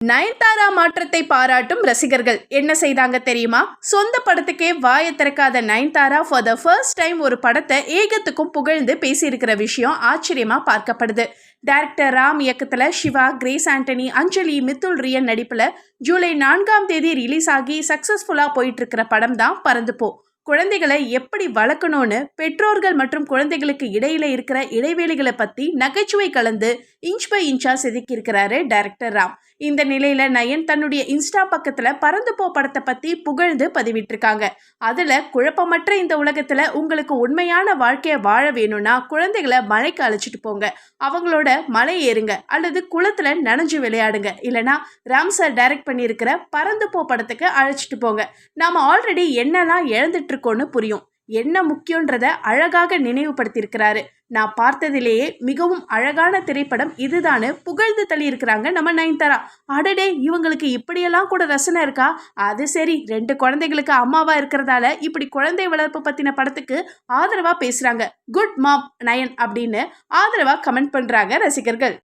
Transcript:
நயன்தாரா மாற்றத்தை பாராட்டும் ரசிகர்கள் என்ன செய்தாங்க தெரியுமா? சொந்த படத்துக்கே வாயை திறக்காத Nayanthara for the first time ஒரு படத்தை ஏகத்துக்கும் புகழ்ந்து பேசியிருக்கிற விஷயம் ஆச்சரியமா பார்க்கப்படுது. டைரக்டர் ராம் இயக்கத்துல சிவா, கிரேஸ் ஆண்டனி, அஞ்சலி, மித்துல் ரியன் நடிப்புல ஜூலை 4ஆம் தேதி ரிலீஸ் ஆகி சக்சஸ்ஃபுல்லா போயிட்டு இருக்கிற படம் தான் பறந்து போ. குழந்தைகளை எப்படி வளர்க்கணும்னு பெற்றோர்கள் மற்றும் குழந்தைகளுக்கு இடையில இருக்கிற இடைவேளைகளை பத்தி நகைச்சுவை கலந்து இன்ச் பை இன்ச்சா செதுக்கி இருக்கிறாரு டைரக்டர் ராம். இந்த நிலையில நயன் தன்னுடைய இன்ஸ்டா பக்கத்துல பறந்து போ படத்தை பத்தி புகழ்ந்து பதிவிட்டிருக்காங்க. அதுல குழப்பமற்ற இந்த உலகத்துல உங்களுக்கு உண்மையான வாழ்க்கைய வாழ வேணும்னா குழந்தைகளை மலைக்கு அழைச்சிட்டு போங்க, அவங்களோட மலை ஏறுங்க அல்லது குளத்துல நனைஞ்சு விளையாடுங்க, இல்லனா ராம் சார் டைரக்ட் பண்ணியிருக்கிற பறந்து போ படத்துக்கு அழைச்சிட்டு போங்க. நாம ஆல்ரெடி என்னெல்லாம் இழந்துட்டு இருக்கோம்னு புரியும். என்ன முக்கியன்றத அழகாக நினைவுபடுத்தியிருக்கிறாரு. நான் பார்த்ததிலேயே மிகவும் அழகான திரைப்படம் இதுதான்னு புகழ்ந்து தள்ளி இருக்கிறாங்க நம்ம நயன்தாரா. அடடே, இவங்களுக்கு இப்படியெல்லாம் கூட ரசனை இருக்கா? அது சரி, 2 குழந்தைகளுக்கு அம்மாவா இருக்கிறதால இப்படி குழந்தை வளர்ப்பு பத்தின படத்துக்கு ஆதரவா பேசுறாங்க. குட் மாம் நயன் அப்படின்னு ஆதரவா கமெண்ட் பண்றாங்க ரசிகர்கள்.